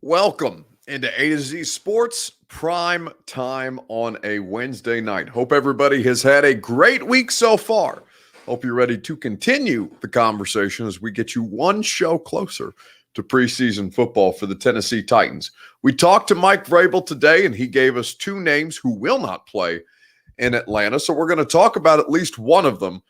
Welcome into A to Z Sports Prime Time on a Wednesday night. Hope everybody has had a great week so far. Hope you're ready to continue the conversation as we get you one show closer to preseason football for the Tennessee Titans. We talked to Mike Vrabel today, and he gave us two names who will not play in Atlanta. So we're going to talk about at least one of them,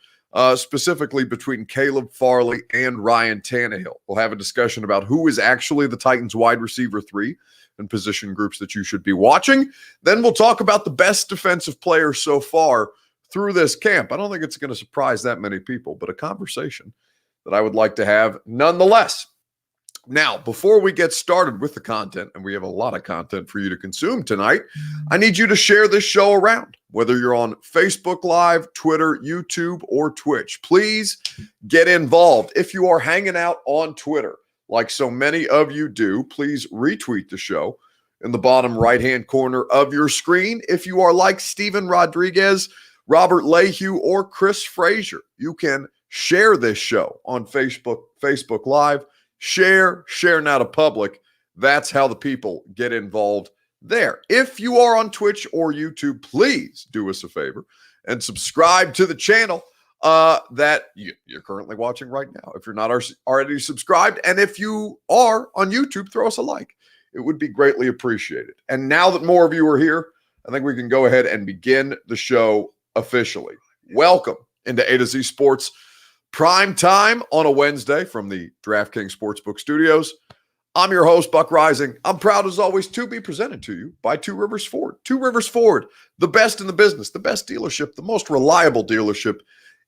specifically between Caleb Farley and Ryan Tannehill. We'll have a discussion about who is actually the Titans wide receiver 3 and position groups that you should be watching. Then we'll talk about the best defensive players so far through this camp. I don't think it's going to surprise that many people, but a conversation that I would like to have nonetheless. Now, before we get started with the content, and we have a lot of content for you to consume tonight, I need you to share this show around, whether you're on Facebook Live, Twitter, YouTube, or Twitch. Please get involved. If you are hanging out on Twitter, like so many of you do, please retweet the show in the bottom right-hand corner of your screen. If you are like Steven Rodriguez, Robert Lehue, or Chris Frazier, you can share this show on Facebook Live. Share now to public. That's how the people get involved there. If you are on Twitch or YouTube, please do us a favor and subscribe to the channel that you're currently watching right now. If you're not already subscribed, and if you are on YouTube, throw us a like. It would be greatly appreciated. And now that more of you are here, I think we can go ahead and begin the show officially. Welcome into A to Z Sports Prime Time on a Wednesday from the DraftKings Sportsbook Studios. I'm your host, Buck Rising. I'm proud, as always, to be presented to you by Two Rivers Ford. Two Rivers Ford, the best in the business, the best dealership, the most reliable dealership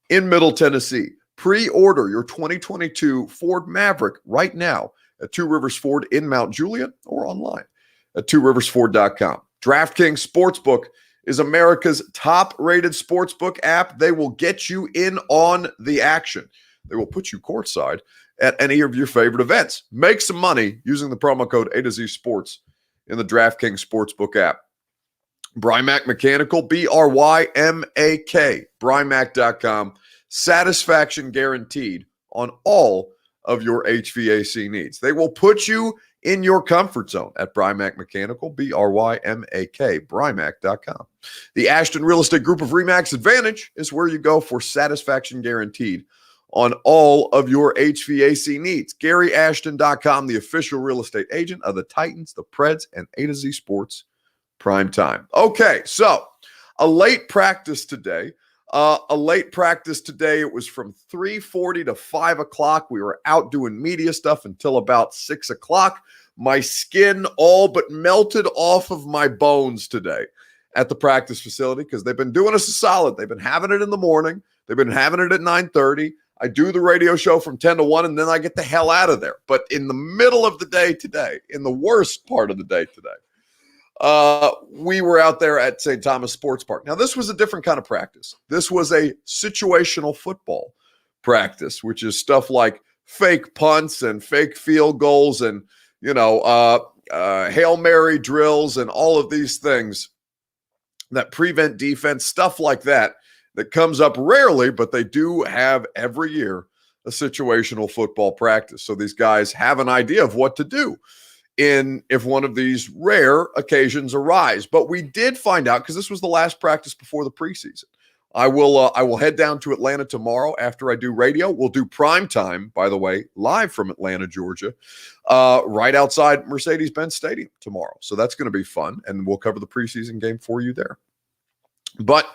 in Middle Tennessee. Pre-order your 2022 Ford Maverick right now at Two Rivers Ford in Mount Juliet or online at tworiversford.com. DraftKings Sportsbook is America's top-rated sportsbook app. They will get you in on the action. They will put you courtside at any of your favorite events. Make some money using the promo code A to Z Sports in the DraftKings Sportsbook app. Brymak Mechanical, Brymak, Brymak.com. Satisfaction guaranteed on all of your HVAC needs. They will put you in your comfort zone at Brymak Mechanical, Brymak, Brymak.com. The Ashton Real Estate Group of RE/MAX Advantage is where you go for satisfaction guaranteed on all of your HVAC needs. GaryAshton.com, the official real estate agent of the Titans, the Preds, and A to Z Sports Prime Time. Okay, so a late practice today. It was from 3:40 to 5 o'clock. We were out doing media stuff until about 6 o'clock. My skin all but melted off of my bones today at the practice facility because they've been doing us a solid. They've been having it in the morning. They've been having it at 9:30. I do the radio show from 10 to 1, and then I get the hell out of there. But in the middle of the day today, in the worst part of the day today, we were out there at St. Thomas Sports Park. Now, this was a different kind of practice. This was a situational football practice, which is stuff like fake punts and fake field goals and, Hail Mary drills and all of these things that prevent defense, stuff like that comes up rarely, but they do have every year a situational football practice. So these guys have an idea of what to do if one of these rare occasions arise. But we did find out, because this was the last practice before the preseason. I will head down to Atlanta tomorrow after I do radio. We'll do prime time, by the way, live from Atlanta, Georgia, right outside Mercedes-Benz Stadium tomorrow. So that's going to be fun, and we'll cover the preseason game for you there. But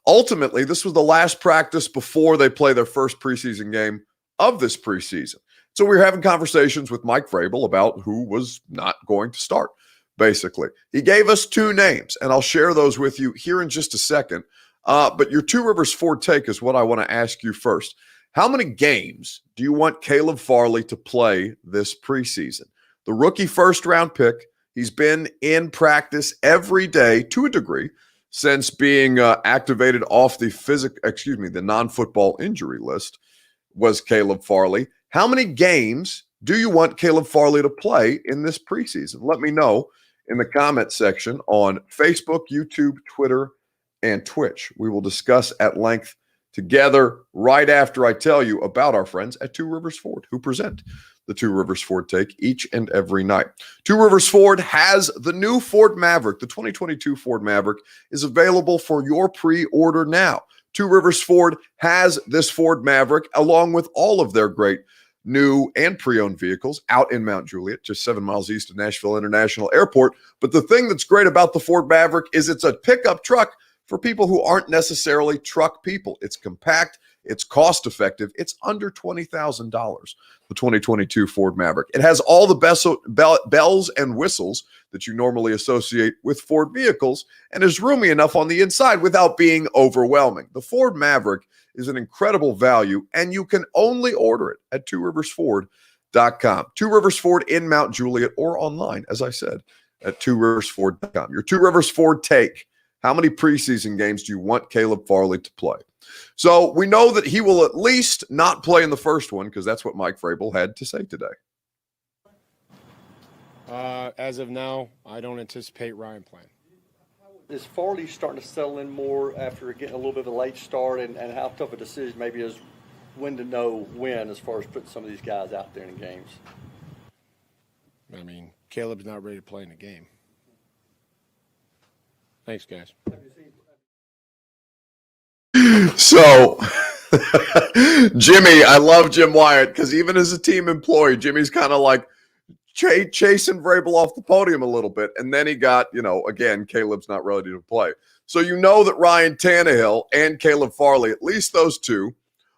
ultimately, this was the last practice before they play their first preseason game of this preseason. So we were having conversations with Mike Vrabel about who was not going to start, basically. He gave us two names, and I'll share those with you here in just a second. But your Two Rivers Ford take is what I want to ask you first. How many games do you want Caleb Farley to play this preseason? The rookie first-round pick, he's been in practice every day to a degree since being activated off the non-football injury list was Caleb Farley. How many games do you want Caleb Farley to play in this preseason? Let me know in the comment section on Facebook, YouTube, Twitter, and Twitch. We will discuss at length together right after I tell you about our friends at Two Rivers Ford, who present the Two Rivers Ford Take each and every night. Two Rivers Ford has the new Ford Maverick. The 2022 Ford Maverick is available for your pre-order now. Two Rivers Ford has this Ford Maverick along with all of their great new and pre-owned vehicles out in Mount Juliet, just 7 miles east of Nashville International Airport. But the thing that's great about the Ford Maverick is it's a pickup truck for people who aren't necessarily truck people. It's compact, it's cost effective, it's under $20,000, the 2022 Ford Maverick. It has all the bells and whistles that you normally associate with Ford vehicles and is roomy enough on the inside without being overwhelming. The Ford Maverick is an incredible value, and you can only order it at tworiversford.com. Two Rivers Ford in Mount Juliet or online, as I said, at tworiversford.com. Your Two Rivers Ford Take. How many preseason games do you want Caleb Farley to play? So we know that he will at least not play in the first one because that's what Mike Vrabel had to say today. As of now, I don't anticipate Ryan playing. Is Farley starting to settle in more after getting a little bit of a late start, and how tough a decision maybe is when to know when as far as putting some of these guys out there in games? I mean, Caleb's not ready to play in the game. Thanks, guys. So, Jimmy, I love Jim Wyatt because even as a team employee, Jimmy's kind of like chasing Vrabel off the podium a little bit. And then he got, again, Caleb's not ready to play. So you know that Ryan Tannehill and Caleb Farley, at least those two,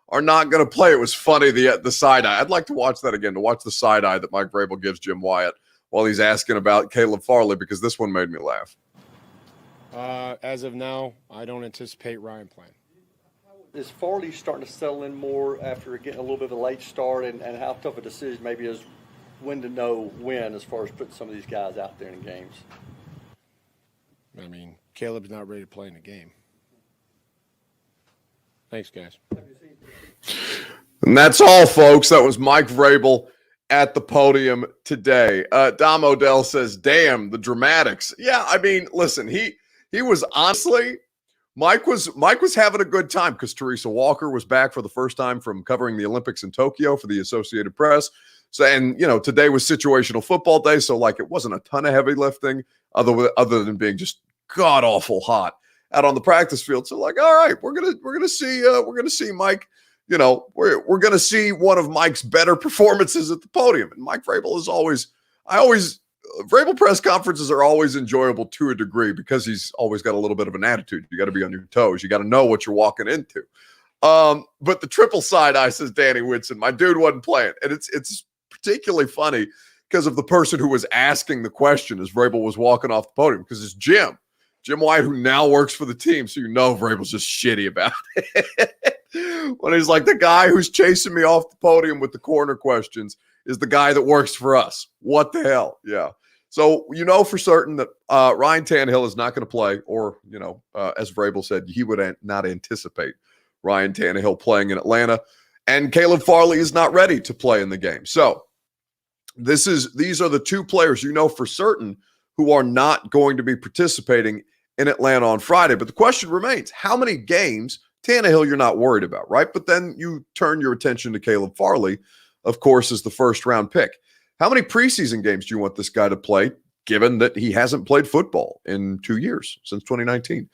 are not going to play. It was funny, the side eye. I'd like to watch that again, to watch the side eye that Mike Vrabel gives Jim Wyatt while he's asking about Caleb Farley, because this one made me laugh. As of now, I don't anticipate Ryan playing. Is Farley starting to settle in more after getting a little bit of a late start, and how tough a decision maybe is when to know when as far as putting some of these guys out there in games? I mean, Caleb's not ready to play in the game. Thanks, guys. And that's all, folks. That was Mike Vrabel at the podium today. Dom Odell says, damn, the dramatics. Yeah, I mean, listen, he was honestly, Mike was having a good time because Teresa Walker was back for the first time from covering the Olympics in Tokyo for the Associated Press. So, and today was situational football day, so it wasn't a ton of heavy lifting other than being just god awful hot out on the practice field. So all right, we're gonna see Mike. We're gonna see one of Mike's better performances at the podium. And Mike Vrabel is Vrabel press conferences are always enjoyable to a degree because he's always got a little bit of an attitude. You got to be on your toes. You got to know what you're walking into. But the triple side eye, says Danny Whitson, my dude wasn't playing. And it's particularly funny because of the person who was asking the question as Vrabel was walking off the podium, because it's Jim Wyatt, who now works for the team. So Vrabel's just shitty about it. When he's like, the guy who's chasing me off the podium with the corner questions is the guy that works for us. What the hell? Yeah. So for certain that Ryan Tannehill is not going to play, or, as Vrabel said, he would not anticipate Ryan Tannehill playing in Atlanta. And Caleb Farley is not ready to play in the game. So these are the two players for certain who are not going to be participating in Atlanta on Friday. But the question remains, how many games? Tannehill you're not worried about, right? But then you turn your attention to Caleb Farley, of course, as the first-round pick. How many preseason games do you want this guy to play, given that he hasn't played football in 2 years, since 2019?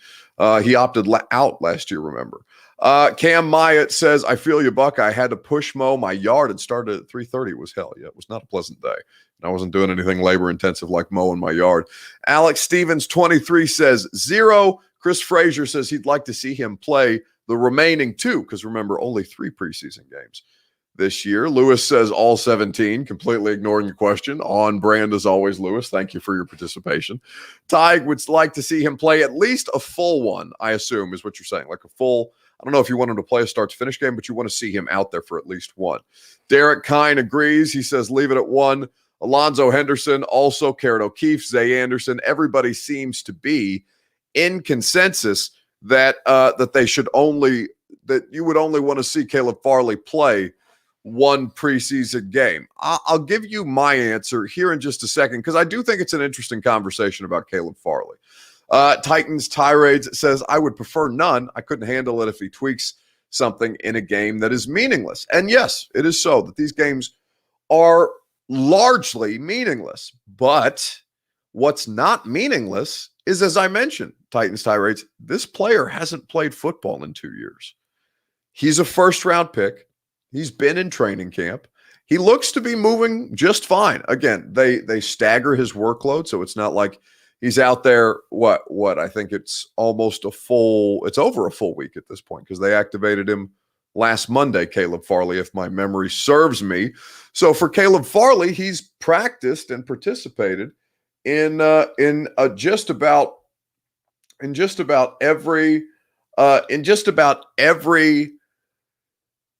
He opted out last year, remember. Cam Myatt says, I feel you, Buck. I had to push mow my yard and started at 3:30. It was hell. Yeah, it was not a pleasant day. I wasn't doing anything labor-intensive like mowing my yard. Alex Stevens, 23, says 0. Chris Frazier says he'd like to see him play the remaining 2, because remember, only 3 preseason games this year. Lewis says all 17, completely ignoring your question. On brand as always, Lewis. Thank you for your participation. Tig would like to see him play at least a full one, I assume, is what you're saying. Like a full, I don't know if you want him to play a start-to-finish game, but you want to see him out there for at least one. Derek Kine agrees. He says leave it at 1. Alonzo Henderson, also Karen O'Keefe, Zay Anderson. Everybody seems to be in consensus that that you would only want to see Caleb Farley play one preseason game. I'll give you my answer here in just a second, because I do think it's an interesting conversation about Caleb Farley. Titans Tirades says, I would prefer none. I couldn't handle it if he tweaks something in a game that is meaningless. And yes, it is so that these games are largely meaningless. But what's not meaningless is, as I mentioned, Titans tirades, this player hasn't played football in 2 years. He's a first-round pick. He's been in training camp. He looks to be moving just fine. Again, they stagger his workload, so it's not like he's out there, what I think it's over a full week at this point, because they activated him last Monday, Caleb Farley, if my memory serves me. So for Caleb Farley, he's practiced and participated in just about every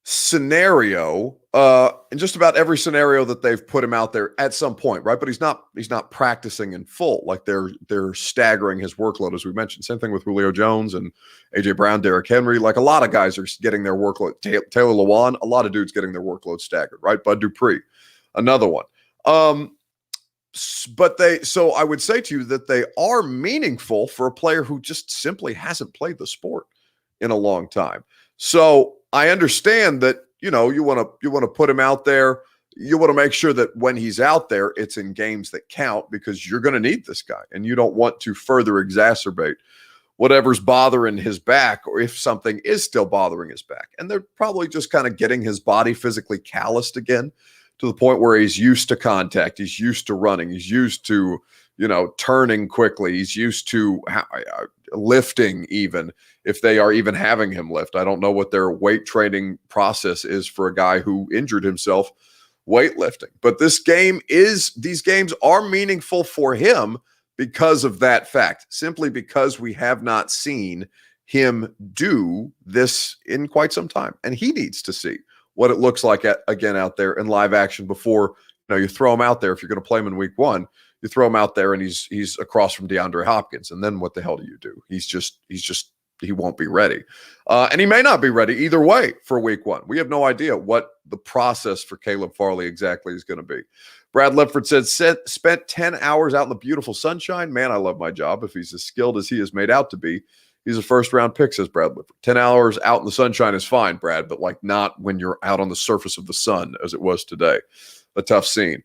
scenario, that they've put him out there at some point, right? But he's not practicing in full. Like they're staggering his workload, as we mentioned. Same thing with Julio Jones and AJ Brown, Derrick Henry. Like a lot of guys are getting their workload. Taylor Lewan, a lot of dudes getting their workload staggered, right? Bud Dupree, another one. So I would say to you that they are meaningful for a player who just simply hasn't played the sport in a long time. So I understand that, you want to put him out there. You want to make sure that when he's out there, it's in games that count, because you're going to need this guy, and you don't want to further exacerbate whatever's bothering his back, or if something is still bothering his back. And they're probably just kind of getting his body physically calloused again, to the point where he's used to contact. He's used to running. He's used to, turning quickly. He's used to lifting, even if they are even having him lift. I don't know what their weight training process is for a guy who injured himself weightlifting. But these games are meaningful for him because of that fact, simply because we have not seen him do this in quite some time. And he needs to see what it looks like again out there in live action before you throw him out there. If you're going to play him in week 1, you throw him out there and he's across from DeAndre Hopkins, and then what the hell do you do? He won't be ready, and he may not be ready either way for week 1. We have no idea what the process for Caleb Farley exactly is going to be. Brad Ledford said, spent 10 hours out in the beautiful sunshine. Man, I love my job. If he's as skilled as he is made out to be, he's a first-round pick, says Brad Ledford. 10 hours out in the sunshine is fine, Brad, but not when you're out on the surface of the sun as it was today. A tough scene.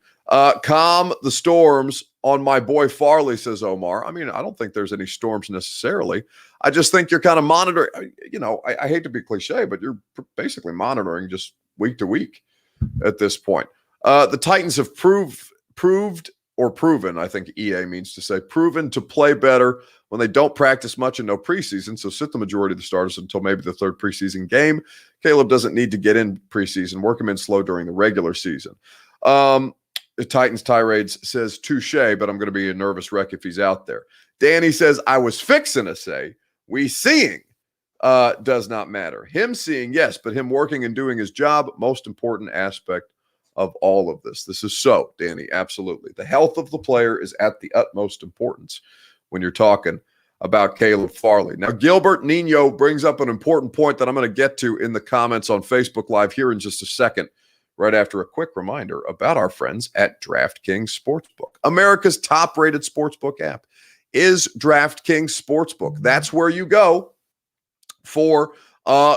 Calm the storms on my boy Farley, says Omar. I mean, I don't think there's any storms necessarily. I just think you're kind of monitoring. I hate to be cliche, but you're basically monitoring just week to week at this point. The Titans have proven, I think EA means to say, proven to play better when they don't practice much and no preseason. So sit the majority of the starters until maybe the third preseason game. Caleb doesn't need to get in preseason. Work him in slow during the regular season. The Titans tirades says, touche, but I'm going to be a nervous wreck if he's out there. Danny says, I was fixing to say, we seeing does not matter. Him seeing, yes, but him working and doing his job, most important aspect of all of this. This is so, Danny, absolutely. The health of the player is at the utmost importance when you're talking about Caleb Farley. Now, Gilbert Nino brings up an important point that I'm going to get to in the comments on Facebook Live here in just a second, right after a quick reminder about our friends at DraftKings Sportsbook. America's top-rated sportsbook app is DraftKings Sportsbook. That's where you go for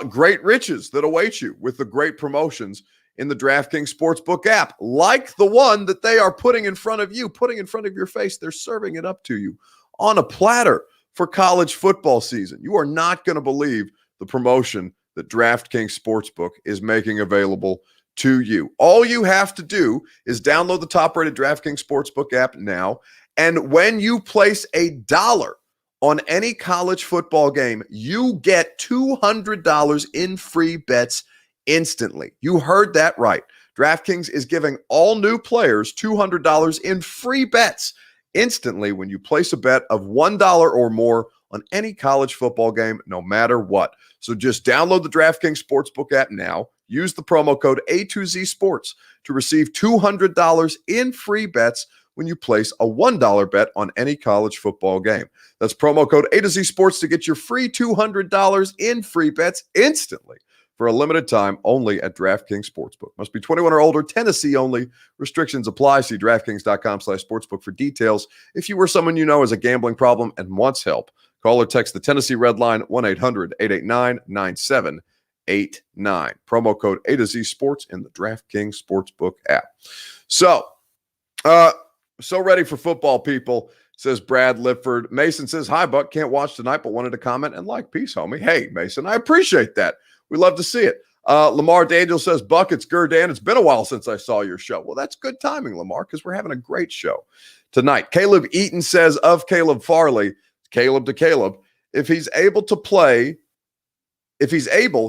great riches that await you with the great promotions in the DraftKings Sportsbook app, like the one that they are putting in front of you, putting in front of your face. They're serving it up to you on a platter for college football season. You are not going to believe the promotion that DraftKings Sportsbook is making available to you. All you have to do is download the top-rated DraftKings Sportsbook app now, and when you place $1 on any college football game, you get $200 in free bets instantly. You heard that right. DraftKings is giving all new players $200 in free bets instantly when you place a bet of $1 or more on any college football game, no matter what. So just download the DraftKings Sportsbook app now. Use the promo code A2Z Sports to receive $200 in free bets when you place a $1 bet on any college football game. That's promo code A2Z Sports to get your free $200 in free bets instantly for a limited time only at DraftKings Sportsbook. Must be 21 or older, Tennessee only. Restrictions apply. See DraftKings.com/sportsbook for details. If you or someone you know has a gambling problem and wants help, call or text the Tennessee Red Line 1-800-889-9789. Promo code A to Z Sports in the DraftKings Sportsbook app. So ready for football, people, says Brad Lifford. Mason says, hi, Buck. Can't watch tonight, but wanted to comment and like. Peace, homie. Hey, Mason, I appreciate that. We love to see it. Lamar Daniel says, Buck, it's Gurdan. It's been a while since I saw your show. Well, that's good timing, Lamar, because we're having a great show tonight. Caleb Eaton says of Caleb Farley, Caleb to Caleb, if he's able,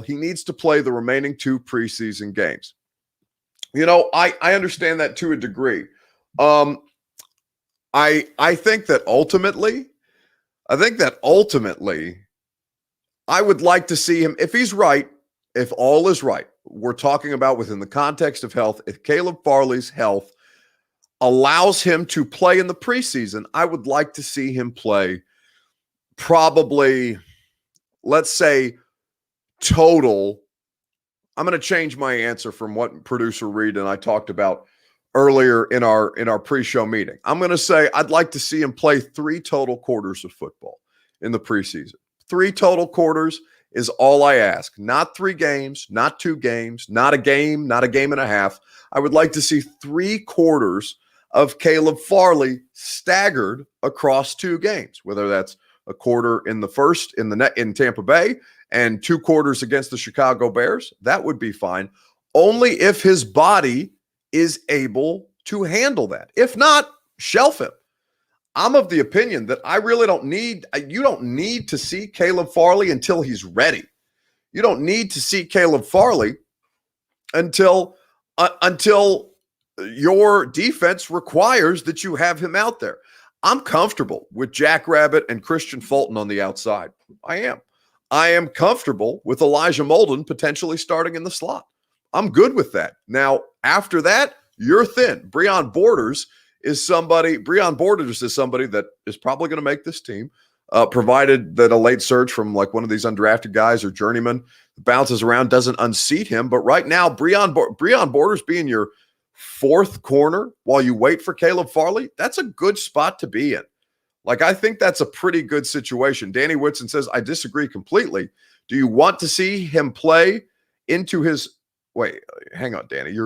he needs to play the remaining 2 preseason games. You know, I understand that to a degree. I think that ultimately, I would like to see him, if he's right, if all is right, we're talking about within the context of health, if Caleb Farley's health allows him to play in the preseason, I would like to see him play probably, let's say, total. I'm going to change my answer from what producer Reed and I talked about earlier in our pre-show meeting. I'm going to say I'd like to see him play 3 total quarters of football in the preseason. 3 total quarters is all I ask. Not 3 games, not 2 games, not a game and a half. I would like to see 3 quarters of Caleb Farley staggered across 2 games, whether that's a quarter in the first in Tampa Bay and 2 quarters against the Chicago Bears. That would be fine, only if his body is able to handle that. If not, shelf him. I'm of the opinion that you don't need to see Caleb Farley until he's ready. You don't need to see Caleb Farley until your defense requires that you have him out there. I'm comfortable with Jack Rabbit and Christian Fulton on the outside. I am comfortable with Elijah Molden potentially starting in the slot. I'm good with that. Now, after that, you're thin. Breon Borders is somebody that is probably going to make this team, provided that a late search from like one of these undrafted guys or journeyman bounces around, doesn't unseat him. But right now, Breon Borders being your 4th corner while you wait for Caleb Farley, that's a good spot to be in. Like, I think that's a pretty good situation. Danny Whitson says, I disagree completely. Do you want to see him play into his – wait, hang on, Danny.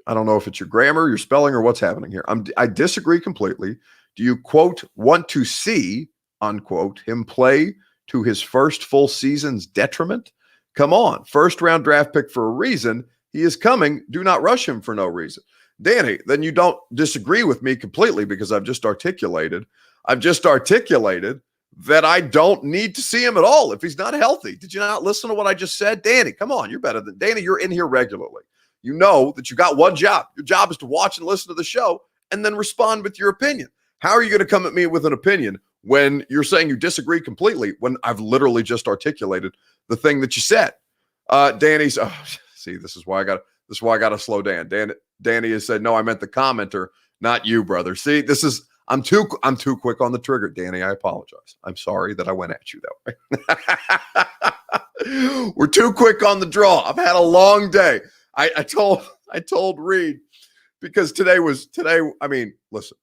I don't know if it's your grammar, your spelling, or what's happening here. I disagree completely. Do you, quote, want to see, unquote, him play to his first full season's detriment? Come on. 1st-round draft pick for a reason. He is coming. Do not rush him for no reason. Danny, then you don't disagree with me completely, because I've just articulated that I don't need to see him at all if he's not healthy. Did you not listen to what I just said? Danny, come on. You're better than Danny. You're in here regularly. You know that you got one job. Your job is to watch and listen to the show and then respond with your opinion. How are you going to come at me with an opinion when you're saying you disagree completely when I've literally just articulated the thing that you said? Danny's see, this is why I got to slow down. Danny has said, no, I meant the commenter, not you, brother. See, I'm too quick on the trigger, Danny. I apologize. I'm sorry that I went at you that way. We're too quick on the draw. I've had a long day. I told Reed, because today, I mean, listen,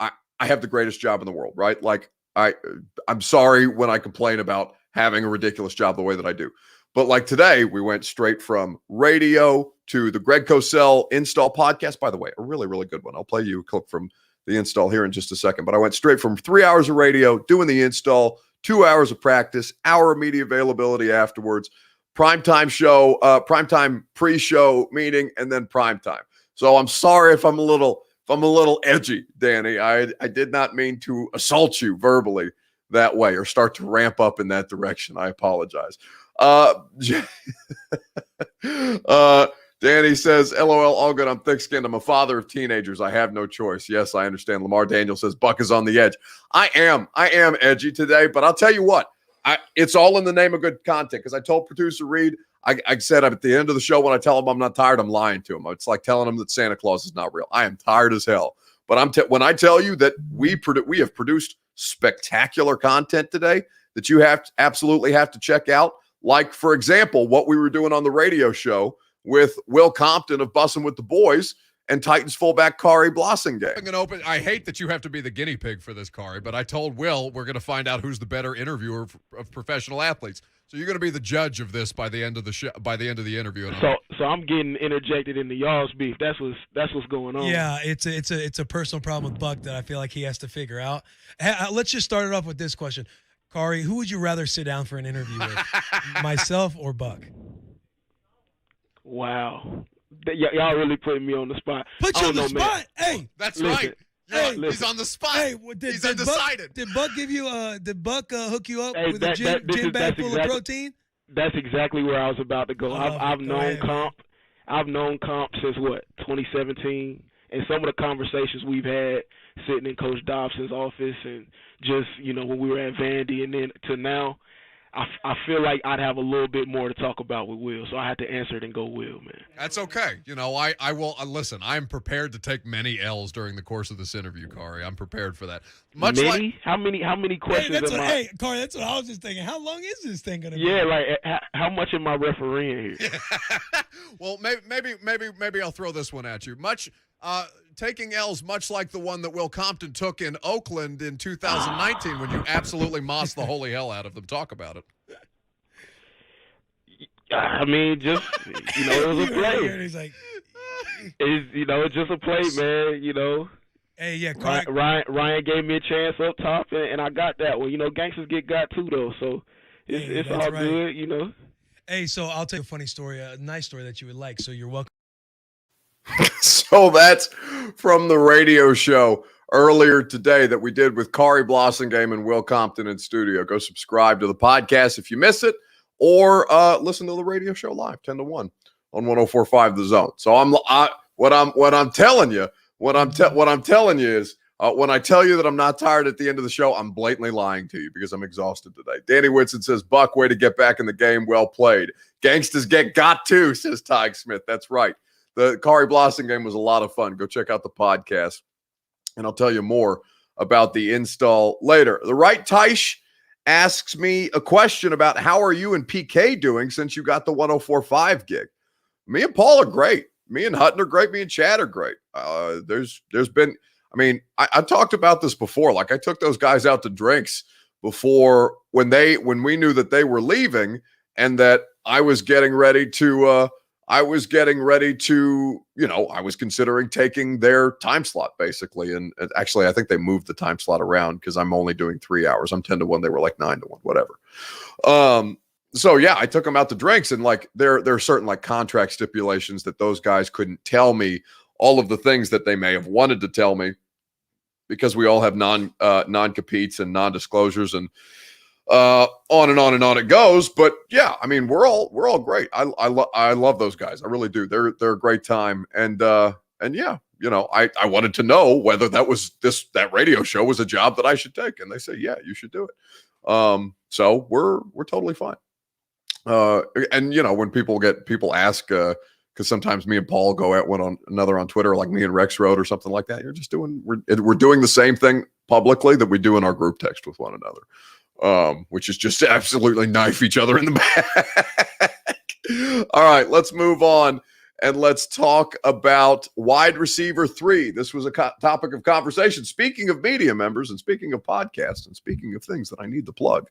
I have the greatest job in the world, right? Like, I'm sorry when I complain about having a ridiculous job the way that I do. But like today, we went straight from radio to the Greg Cosell install podcast. By the way, a really, really good one. I'll play you a clip from the install here in just a second. But I went straight from 3 hours of radio, doing the install, 2 hours of practice, hour of media availability afterwards, primetime show, primetime pre-show meeting, and then primetime. So I'm sorry if I'm a little edgy, Danny. I did not mean to assault you verbally that way or start to ramp up in that direction. I apologize. Danny says, LOL, all good. I'm thick-skinned. I'm a father of teenagers. I have no choice. Yes, I understand. Lamar Daniel says, Buck is on the edge. I am edgy today, but I'll tell you what, it's all in the name of good content, because I told producer Reed, I said at the end of the show when I tell him I'm not tired, I'm lying to him. It's like telling him that Santa Claus is not real. I am tired as hell. But when I tell you that we have produced spectacular content today that you absolutely have to check out, like, for example, what we were doing on the radio show with Will Compton of Bussin' with the Boys and Titans fullback Kari Blossingay. I hate that you have to be the guinea pig for this, Kari, but I told Will we're going to find out who's the better interviewer of professional athletes. So you're going to be the judge of this by the end of the show, by the end of the interview. And So I'm getting interjected into y'all's beef. That's what's going on. Yeah, it's a personal problem with Buck that I feel like he has to figure out. Let's just start it off with this question. Kari, who would you rather sit down for an interview with, myself or Buck? Wow. Y'all really putting me on the spot. Put you on the spot? Hey. That's Listen, right. Hey, he's on the spot. Hey, he's undecided. Did Buck give you did Buck hook you up Hey, with a gym bag full of protein? That's exactly where I was about to go. I've known Comp. I've known Comp since 2017, and some of the conversations we've had sitting in Coach Dobson's office, and just when we were at Vandy, and then to now, I feel like I'd have a little bit more to talk about with Will, so I had to answer it and go Will, man. That's okay. I will listen. I'm prepared to take many L's during the course of this interview, Kari. I'm prepared for that. How many questions? Hey, Kari, that's what I was just thinking. How long is this thing gonna be? Yeah, like how much am I refereeing here? Well, maybe I'll throw this one at you. Taking L's, much like the one that Will Compton took in Oakland in 2019 when you absolutely mossed the holy hell out of them. Talk about it. I mean, just it was a play. He's like, it's just a play, man. Hey, yeah, Ryan gave me a chance up top, and I got that one. Gangsters get got too though, so it's all right. Good, Hey, so I'll tell you a funny story, a nice story that you would like. So you're welcome. So that's from the radio show earlier today that we did with Kari Blossingame and Will Compton in studio. Go subscribe to the podcast if you miss it, or listen to the radio show live 10 to 1 on 104.5 The Zone. So what I'm telling you is when I tell you that I'm not tired at the end of the show, I'm blatantly lying to you because I'm exhausted today. Danny Whitson says, Buck, way to get back in the game. Well played. Gangsters get got to, says Tyke Smith. That's right. The Kari Blossingame was a lot of fun. Go check out the podcast, and I'll tell you more about the install later. The Right Teish asks me a question about how are you and PK doing since you got the 104.5 gig. Me and Paul are great. Me and Hutton are great. Me and Chad are great. There's been, I talked about this before. Like I took those guys out to drinks before when we knew that they were leaving and that I was getting ready to, I was considering taking their time slot basically. And actually, I think they moved the time slot around because I'm only doing 3 hours. I'm 10 to 1. They were like 9 to 1, whatever. So yeah, I took them out to drinks, and like there are certain like contract stipulations that those guys couldn't tell me all of the things that they may have wanted to tell me because we all have non-competes and non-disclosures and on and on and on it goes. But yeah, we're all great. I love those guys. I really do. They're a great time. And yeah, I wanted to know whether that radio show was a job that I should take. And they say, yeah, you should do it. So we're totally fine. And when people ask, because sometimes me and Paul go at one on another on Twitter, like me and Rex Road or something like that. We're doing the same thing publicly that we do in our group text with one another. Which is just absolutely knife each other in the back. All right, let's move on and let's talk about wide receiver 3. This was a topic of conversation. Speaking of media members and speaking of podcasts and speaking of things that I need to plug,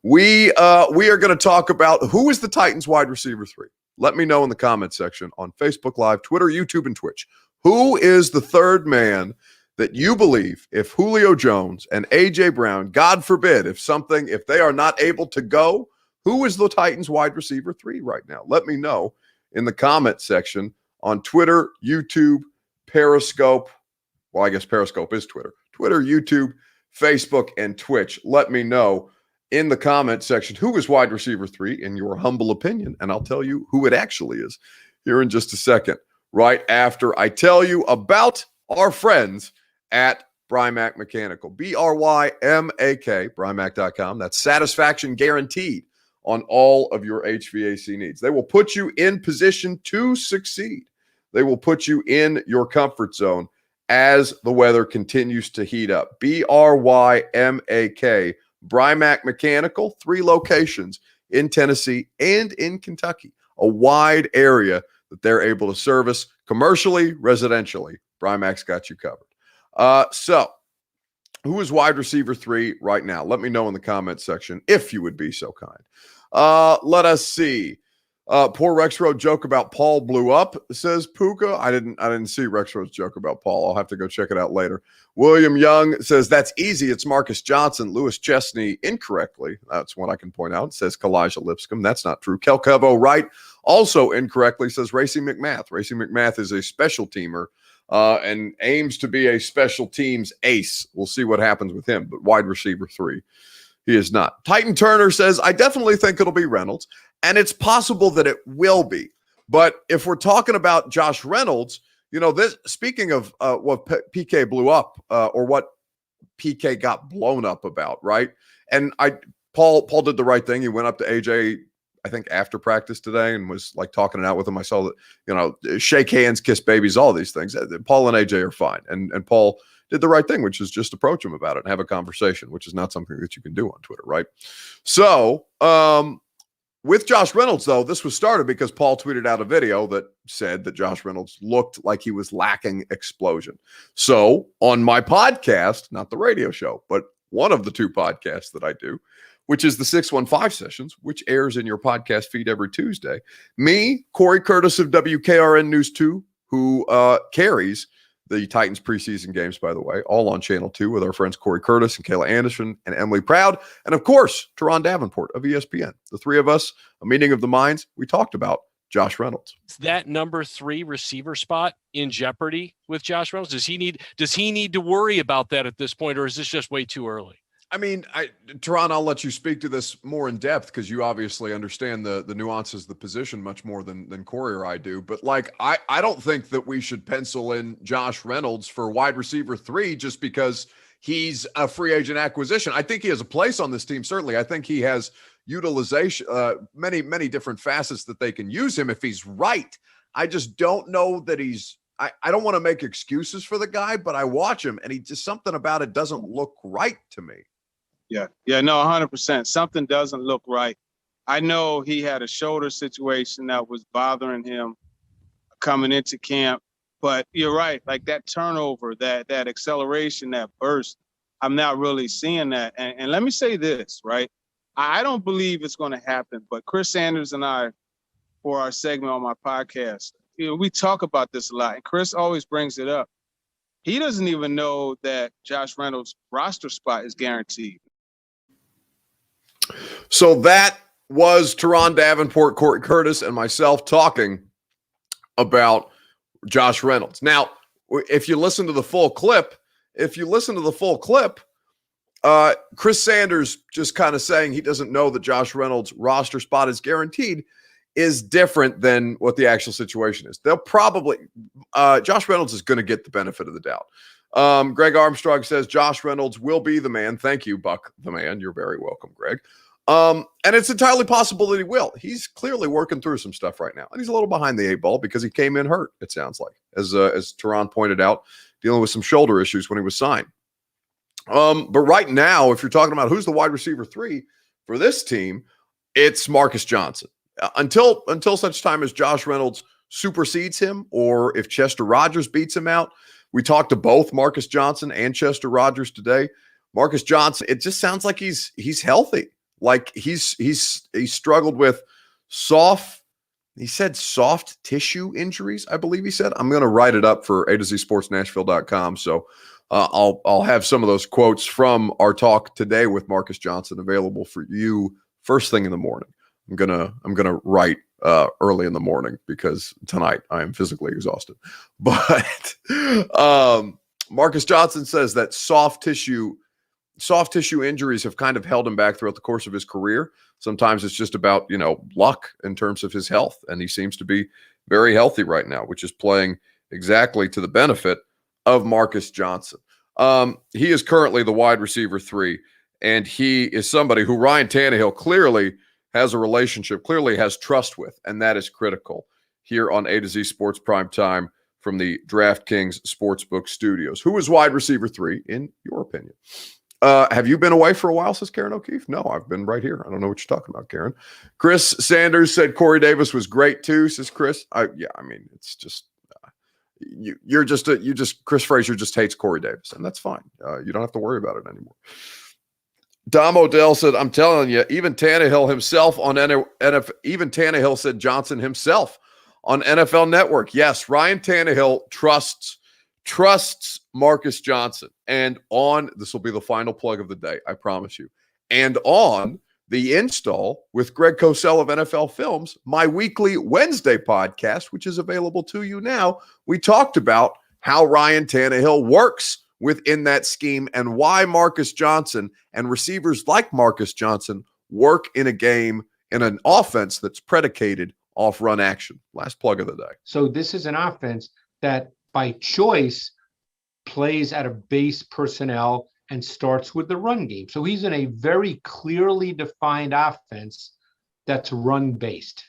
we are going to talk about who is the Titans wide receiver 3. Let me know in the comments section on Facebook Live, Twitter, YouTube, and Twitch. Who is the third man that you believe if Julio Jones and A.J. Brown, God forbid, if they are not able to go, who is the Titans wide receiver 3 right now? Let me know in the comment section on Twitter, YouTube, Periscope. Well, I guess Periscope is Twitter. Twitter, YouTube, Facebook, and Twitch. Let me know in the comment section who is wide receiver 3 in your humble opinion, and I'll tell you who it actually is here in just a second, right after I tell you about our friends at Brymak Mechanical. BRYMAK, Brymak.com. That's satisfaction guaranteed on all of your HVAC needs. They will put you in position to succeed. They will put you in your comfort zone as the weather continues to heat up. BRYMAK, Brymak Mechanical, 3 locations in Tennessee and in Kentucky. A wide area that they're able to service commercially, residentially. Brymak's got you covered. So Who is wide receiver 3 right now? Let me know in the comments section if you would be so kind. Let us see. Poor Rexroad joke about Paul blew up, says Puka. I didn't see Rexroad's joke about Paul. I'll have to go check it out later. William Young says that's easy. It's Marcus Johnson. Lewis Chesney incorrectly. That's one I can point out. Says Kalijah Lipscomb. That's not true. Kelkevo Wright also incorrectly says Racing McMath. Racing McMath is a special teamer and aims to be a special teams ace. We'll see what happens with him, but wide receiver 3. He is not. Titan Turner says, I definitely think it'll be Reynolds, and it's possible that it will be. But if we're talking about Josh Reynolds, this, speaking of what PK blew up or what PK got blown up about, right? And Paul did the right thing. He went up to AJ, I think after practice today, and was like talking it out with him. I saw that, shake hands, kiss babies, all these things. Paul and AJ are fine. And Paul did the right thing, which is just approach him about it and have a conversation, which is not something that you can do on Twitter, right? So with Josh Reynolds, though, this was started because Paul tweeted out a video that said that Josh Reynolds looked like he was lacking explosion. So on my podcast, not the radio show, but one of the 2 podcasts that I do, which is the 615 Sessions, which airs in your podcast feed every Tuesday, me, Corey Curtis of WKRN News 2, who carries the Titans preseason games, by the way, all on Channel 2 with our friends Corey Curtis and Kayla Anderson and Emily Proud. And, of course, Teron Davenport of ESPN. The 3 of us, a meeting of the minds, we talked about Josh Reynolds. Is that number 3 receiver spot in jeopardy with Josh Reynolds? Does he need to worry about that at this point, or is this just way too early? I mean, Teron, I'll let you speak to this more in depth because you obviously understand the nuances of the position much more than Corey or I do. But I don't think that we should pencil in Josh Reynolds for wide receiver 3 just because he's a free agent acquisition. I think he has a place on this team. Certainly, I think he has utilization, many different facets that they can use him if he's right. I just don't know that he's. I don't want to make excuses for the guy, but I watch him and he just something about it doesn't look right to me. Yeah, no, 100%. Something doesn't look right. I know he had a shoulder situation that was bothering him coming into camp, but you're right. Like that turnover, that acceleration, that burst, I'm not really seeing that. And let me say this, right? I don't believe it's going to happen, but Chris Sanders and I, for our segment on my podcast, we talk about this a lot, and Chris always brings it up. He doesn't even know that Josh Reynolds' roster spot is guaranteed. So that was Teron Davenport, Corey Curtis, and myself talking about Josh Reynolds. Now, if you listen to the full clip, Chris Sanders just kind of saying he doesn't know that Josh Reynolds' roster spot is guaranteed is different than what the actual situation is. They'll probably Josh Reynolds is going to get the benefit of the doubt. Greg Armstrong says Josh Reynolds will be the man. Thank you, Buck the man. You're very welcome, Greg. And it's entirely possible that he will. He's clearly working through some stuff right now. And he's a little behind the 8 ball because he came in hurt, it sounds like, as Teron pointed out, dealing with some shoulder issues when he was signed. But right now, if you're talking about who's the wide receiver 3 for this team, it's Marcus Johnson. Until such time as Josh Reynolds supersedes him or if Chester Rogers beats him out. We talked to both Marcus Johnson and Chester Rogers today. Marcus Johnson, it just sounds like he's healthy. Like he's struggled with soft tissue injuries, I believe he said. I'm going to write it up for A2ZSportsNashville.com. So I'll have some of those quotes from our talk today with Marcus Johnson available for you first thing in the morning. I'm gonna write early in the morning because tonight I am physically exhausted. But Marcus Johnson says that soft tissue injuries have kind of held him back throughout the course of his career. Sometimes it's just about, luck in terms of his health. And he seems to be very healthy right now, which is playing exactly to the benefit of Marcus Johnson. He is currently the wide receiver 3, and he is somebody who Ryan Tannehill clearly has a relationship, clearly has trust with, and that is critical here on A to Z Sports Prime Time from the DraftKings Sportsbook Studios. Who is wide receiver 3, in your opinion? Have you been away for a while, says Karen O'Keefe? No, I've been right here. I don't know what you're talking about, Karen. Chris Sanders said Corey Davis was great too, says Chris. It's just, Chris Frazier just hates Corey Davis, and that's fine. You don't have to worry about it anymore. Dom Odell said, I'm telling you, even Tannehill himself on NFL, even Tannehill said Johnson himself on NFL Network. Yes, Ryan Tannehill trusts Marcus Johnson. And on, this will be the final plug of the day, I promise you. And on the Install with Greg Cosell of NFL Films, my weekly Wednesday podcast, which is available to you now, we talked about how Ryan Tannehill works within that scheme and why Marcus Johnson and receivers like Marcus Johnson work in a game, in an offense that's predicated off run action. Last plug of the day. So this is an offense that by choice plays at a base personnel and starts with the run game. So he's in a very clearly defined offense that's run based.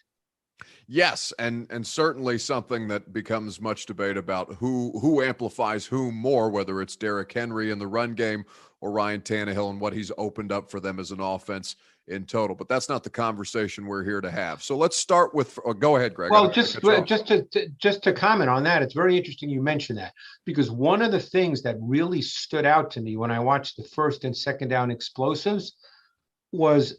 Yes, and certainly something that becomes much debate about who amplifies whom more, whether it's Derrick Henry in the run game or Ryan Tannehill and what he's opened up for them as an offense in total. But that's not the conversation we're here to have. So let's start with go ahead, Greg. Well, just to comment on that, it's very interesting you mentioned that, because one of the things that really stood out to me when I watched the first and second down explosives was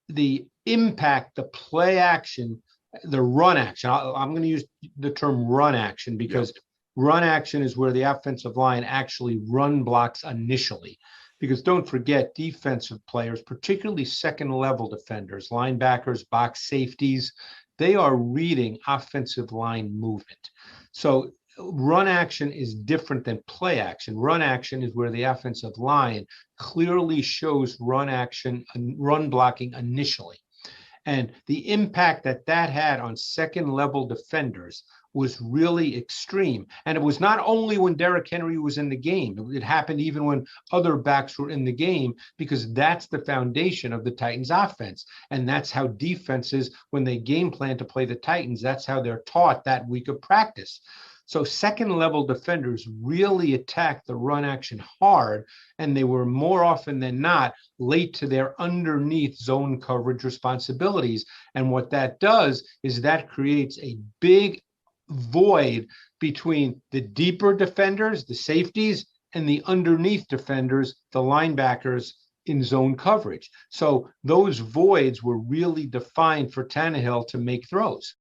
the impact, the play action, the run action. I'm going to use the term run action because run action is where the offensive line actually run blocks initially. Because don't forget, defensive players, particularly second level defenders, linebackers, box safeties, they are reading offensive line movement. So run action is different than play action. Run action is where the offensive line clearly shows run action and run blocking initially. And the impact that had on second level defenders was really extreme. And it was not only when Derrick Henry was in the game, it happened even when other backs were in the game, because that's the foundation of the Titans offense. And that's how defenses, when they game plan to play the Titans, that's how they're taught that week of practice. So second level defenders really attacked the run action hard, and they were more often than not late to their underneath zone coverage responsibilities. And what that does is that creates a big void between the deeper defenders, the safeties, and the underneath defenders, the linebackers in zone coverage. So those voids were really defined for Tannehill to make throws.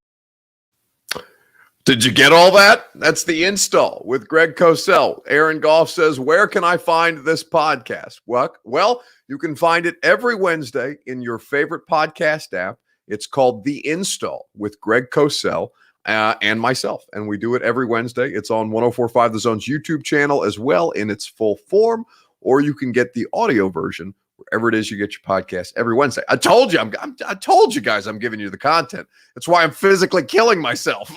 Did you get all that? That's the Install with Greg Cosell. Aaron Goff says, where can I find this podcast? Well, you can find it every Wednesday in your favorite podcast app. It's called The Install with Greg Cosell and myself. And we do it every Wednesday. It's on 104.5 The Zone's YouTube channel as well in its full form, or you can get the audio version wherever it is you get your podcast every Wednesday. I told you, I told you guys I'm giving you the content. That's why I'm physically killing myself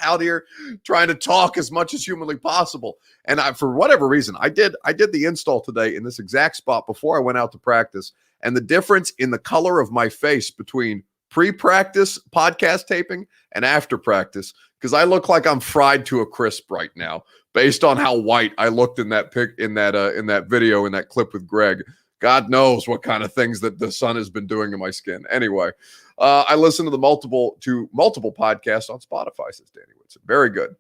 out here trying to talk as much as humanly possible. And for whatever reason, I did the Install today in this exact spot before I went out to practice. And the difference in the color of my face between pre-practice podcast taping and after practice, because I look like I'm fried to a crisp right now, based on how white I looked in that video, in that clip with Greg. God knows what kind of things that the sun has been doing to my skin. Anyway, I listen to multiple podcasts on Spotify, says Danny Whitson. Very good.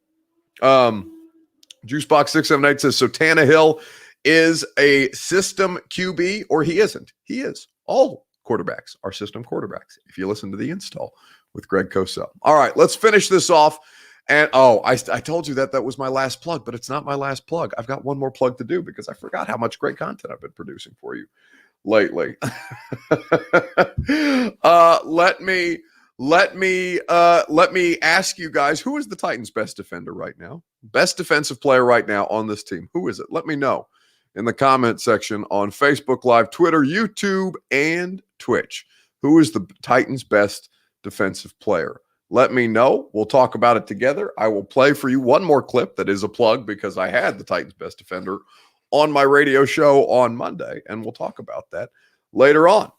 Juicebox678 says, so Tannehill is a system QB, or he isn't. He is. All quarterbacks are system quarterbacks, if you listen to the Install with Greg Cosell. All right, let's finish this off. And I told you that was my last plug, but it's not my last plug. I've got one more plug to do because I forgot how much great content I've been producing for you lately. Let me ask you guys, who is the Titans' best defender right now? Best defensive player right now on this team? Who is it? Let me know in the comment section on Facebook Live, Twitter, YouTube, and Twitch. Who is the Titans' best defensive player? Let me know. We'll talk about it together. I will play for you one more clip that is a plug because I had the Titans' best defender on my radio show on Monday, and we'll talk about that later on.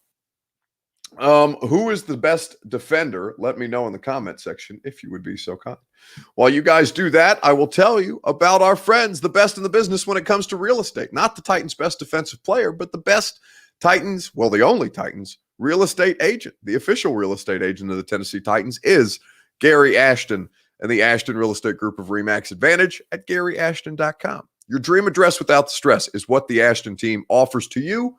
Who is the best defender? Let me know in the comment section if you would be so kind. While you guys do that, I will tell you about our friends, the best in the business when it comes to real estate. Not the Titans' best defensive player, but the best Titans, well, the only Titans real estate agent. The official real estate agent of the Tennessee Titans is Gary Ashton and the Ashton Real Estate Group of RE/MAX Advantage at GaryAshton.com. Your dream address without the stress is what the Ashton team offers to you.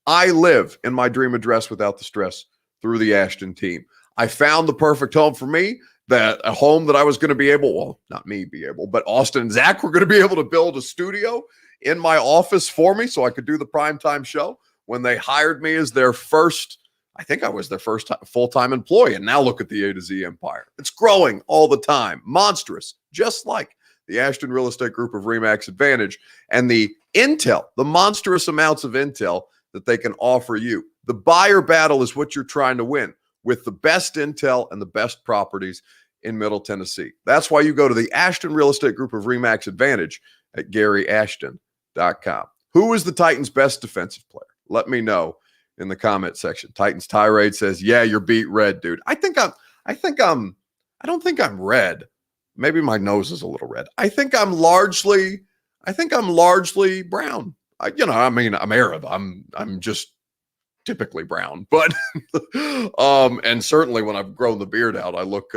I live in my dream address without the stress through the Ashton team. I found the perfect home for me, that a home that I was going to be able, well, not me be able, but Austin and Zach were going to be able to build a studio in my office for me so I could do the primetime show. When they hired me as their first, I think I was their first full-time employee. And now look at the A to Z empire. It's growing all the time. Monstrous, just like the Ashton Real Estate Group of RE/MAX Advantage and the intel, the monstrous amounts of intel that they can offer you. The buyer battle is what you're trying to win with the best intel and the best properties in Middle Tennessee. That's why you go to the Ashton Real Estate Group of RE/MAX Advantage at GaryAshton.com. Who is the Titans' best defensive player? Let me know in the comment section. Titans Tirade says, "Yeah, you're beat red, dude." I don't think I'm red. Maybe my nose is a little red. I think I'm largely brown. I'm Arab. I'm just typically brown, but and certainly when I've grown the beard out, I look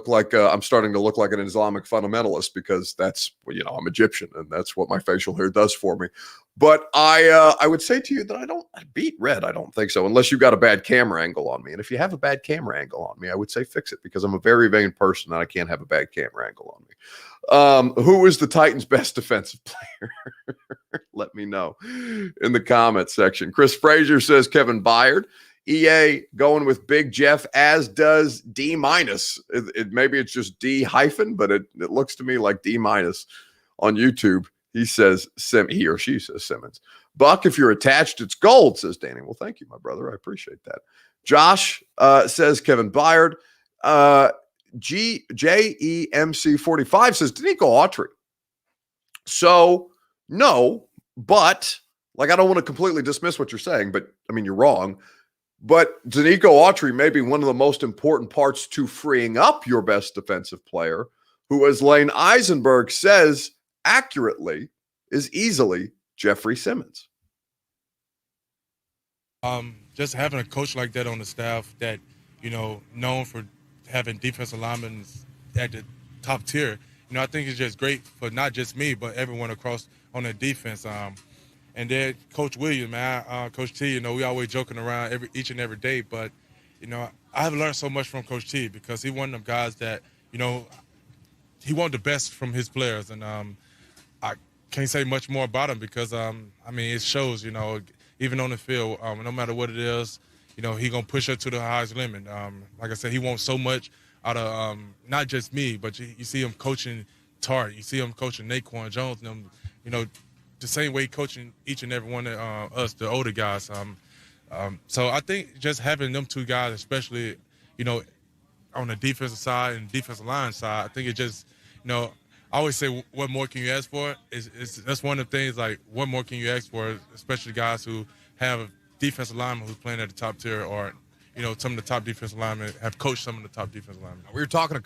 like I'm starting to look like an Islamic fundamentalist because that's, I'm Egyptian and that's what my facial hair does for me. But I would say to you that I beat red. I don't think so, unless you've got a bad camera angle on me. And if you have a bad camera angle on me, I would say fix it, because I'm a very vain person and I can't have a bad camera angle on me. Who is the Titans' best defensive player? Let me know in the comment section. Chris Frazier says Kevin Byard. EA going with Big Jeff, as does D-. Maybe it's just D-, but it looks to me like D- on YouTube. He says, he or she says Simmons. Buck, if you're attached, it's gold, says Danny. Well, thank you, my brother. I appreciate that. Josh says Kevin Byard. JEMC45 says Danico Autry. So, no, but, I don't want to completely dismiss what you're saying, but, you're wrong. But Danico Autry may be one of the most important parts to freeing up your best defensive player, who, as Lane Eisenberg says accurately, is easily Jeffrey Simmons. Just having a coach like that on the staff that, known for having defensive linemen at the top tier, I think it's just great for not just me, but everyone across on the defense. And then Coach Williams, man, Coach T, we always joking around each and every day. But, I have learned so much from Coach T, because he one of them guys that, he wanted the best from his players. And I can't say much more about him because, it shows, even on the field, no matter what it is, he going to push her to the highest limit. Like I said, he wants so much out of not just me, but you see him coaching Tart. You see him coaching Naquan Jones and them, the same way coaching each and every one of us, the older guys. So I think just having them two guys, especially, on the defensive side and defensive line side, I think it just, I always say, what more can you ask for? That's one of the things, what more can you ask for, especially guys who have defensive linemen who's playing at the top tier, or, some of the top defensive linemen have coached some of the top defensive linemen. We were talking.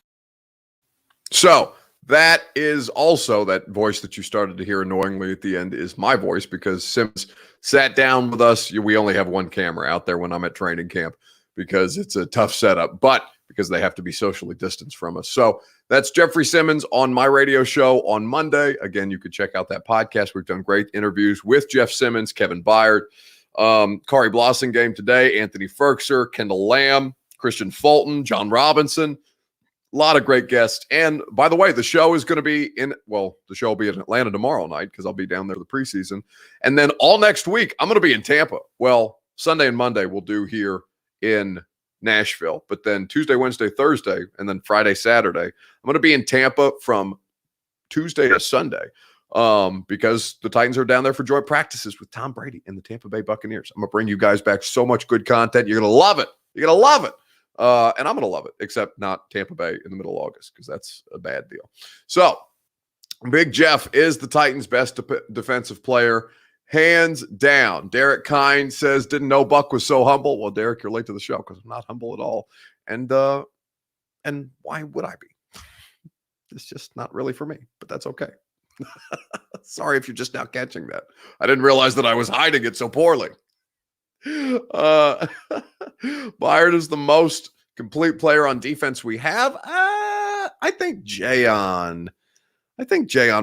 So that is also that voice that you started to hear annoyingly at the end is my voice, because Sims sat down with us. We only have one camera out there when I'm at training camp because it's a tough setup, but because they have to be socially distanced from us. So that's Jeffrey Simmons on my radio show on Monday. Again, you could check out that podcast. We've done great interviews with Jeff Simmons, Kevin Byard, Kari Blossingame today, Anthony Ferkser, Kendall Lamb, Christian Fulton, John Robinson. A lot of great guests. And by the way, the show is going to be the show will be in Atlanta tomorrow night, because I'll be down there for the preseason. And then all next week, I'm going to be in Tampa. Well, Sunday and Monday we'll do here in Nashville. But then Tuesday, Wednesday, Thursday, and then Friday, Saturday, I'm going to be in Tampa from Tuesday to Sunday, because the Titans are down there for joint practices with Tom Brady and the Tampa Bay Buccaneers. I'm going to bring you guys back so much good content. You're going to love it. You're going to love it. And I'm going to love it, except not Tampa Bay in the middle of August, because that's a bad deal. So Big Jeff is the Titans' best defensive player, hands down. Derek Kine says, didn't know Buck was so humble. Well, Derek, you're late to the show, because I'm not humble at all. And why would I be? It's just not really for me, but that's okay. Sorry if you're just now catching that. I didn't realize that I was hiding it so poorly. Byard is the most complete player on defense we have. I think Jayon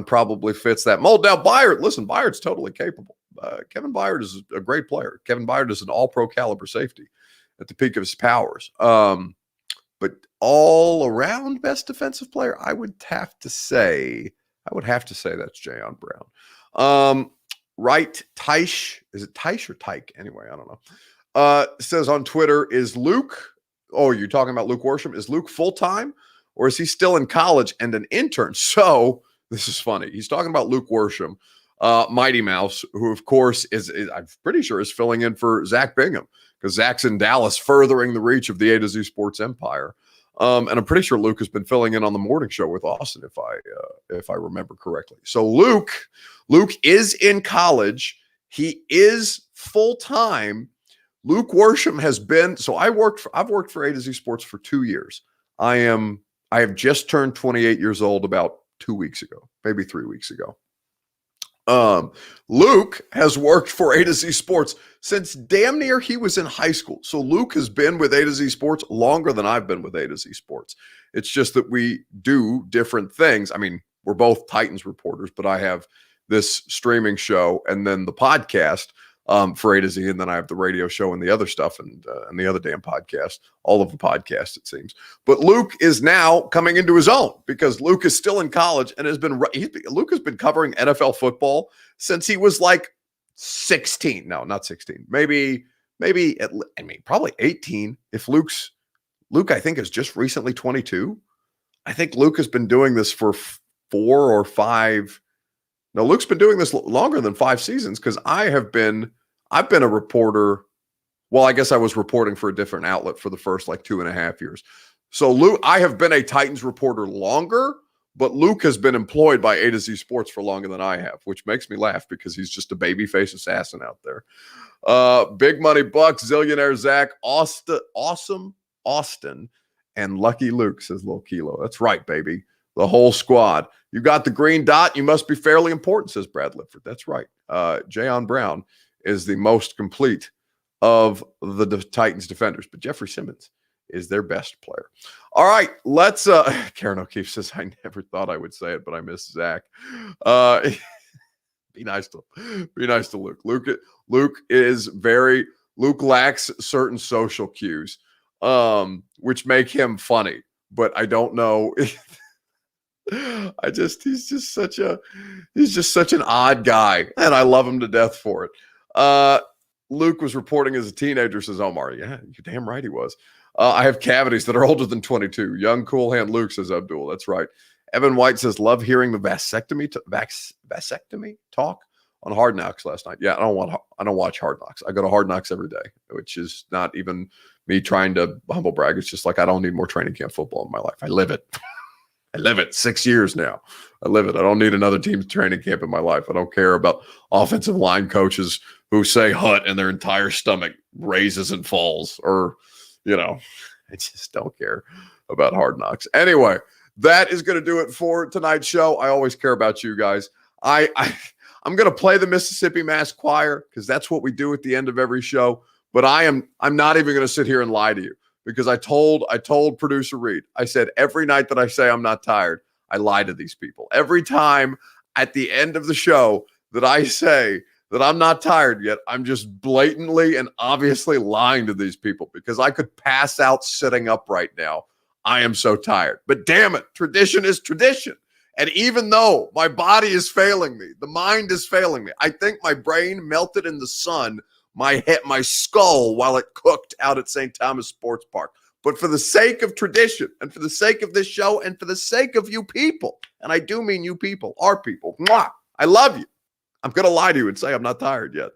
probably fits that mold. Now, Byard, listen, Byard's totally capable. Kevin Byard is a great player. Kevin Byard is an all-pro caliber safety at the peak of his powers. But all-around best defensive player, I would have to say that's Jayon Brown. Right, Teish, is it Teish or Tyke? Anyway, I don't know. Says on Twitter, is Luke, you're talking about Luke Worsham, is Luke full-time or is he still in college and an intern? So this is funny. He's talking about Luke Worsham, Mighty Mouse, who of course is I'm pretty sure is filling in for Zach Bingham because Zach's in Dallas furthering the reach of the A to Z Sports empire. And I'm pretty sure Luke has been filling in on the morning show with Austin, if I remember correctly. So Luke is in college. He is full-time. Luke Worsham has been, so I've worked for A to Z Sports for 2 years. I have just turned 28 years old about 2 weeks ago, maybe 3 weeks ago. Luke has worked for A to Z Sports since damn near he was in high school. So Luke has been with A to Z Sports longer than I've been with A to Z Sports. It's just that we do different things. I mean, we're both Titans reporters, but I have this streaming show and then the podcast for A to Z, and then I have the radio show and the other stuff and the other damn podcast, all of the podcasts, it seems. But Luke is now coming into his own because Luke is still in college and Luke has been covering NFL football since he was like 16. No, not 16. Maybe probably 18. If Luke, I think, is just recently 22. I think Luke has been doing this for 4 or 5. No, Luke's been doing this longer than 5 seasons because I've been a reporter. Well, I guess I was reporting for a different outlet for the first like 2.5 years. So Luke, I have been a Titans reporter longer, but Luke has been employed by A to Z Sports for longer than I have, which makes me laugh because he's just a babyface assassin out there. Big Money Bucks, Zillionaire Zach, Awesome Austin, and Lucky Luke, says Lil Kilo. That's right, baby. The whole squad. You got the green dot. You must be fairly important, says Brad Lifford. That's right. Jayon Brown is the most complete of the Titans defenders, but Jeffrey Simmons is their best player. All right, let's Karen O'Keefe says, I never thought I would say it, but I miss Zach. Be nice to Luke. Luke lacks certain social cues, which make him funny, but I don't know. He's just such an odd guy, and I love him to death for it. Luke was reporting as a teenager, says Omar. Yeah, you're damn right he was. I have cavities that are older than 22. Young, cool hand Luke, says Abdul. That's right. Evan White says, love hearing the vasectomy talk on Hard Knocks last night. Yeah, I don't watch Hard Knocks. I go to Hard Knocks every day, which is not even me trying to humble brag. It's just like I don't need more training camp football in my life. I live it. 6 years now. I live it. I don't need another team's training camp in my life. I don't care about offensive line coaches who say hut and their entire stomach raises and falls, or, I just don't care about Hard Knocks. Anyway, that is going to do it for tonight's show. I always care about you guys. I'm going to play the Mississippi Mass Choir because that's what we do at the end of every show. But I'm not even going to sit here and lie to you. Because I told producer Reed, I said every night that I say I'm not tired, I lie to these people. Every time at the end of the show that I say that I'm not tired yet, I'm just blatantly and obviously lying to these people because I could pass out sitting up right now. I am so tired. But damn it, tradition is tradition. And even though my body is failing me, the mind is failing me, I think my brain melted in the sun, my skull while it cooked out at St. Thomas Sports Park. But for the sake of tradition and for the sake of this show and for the sake of you people, and I do mean you people, our people, I love you. I'm going to lie to you and say I'm not tired yet.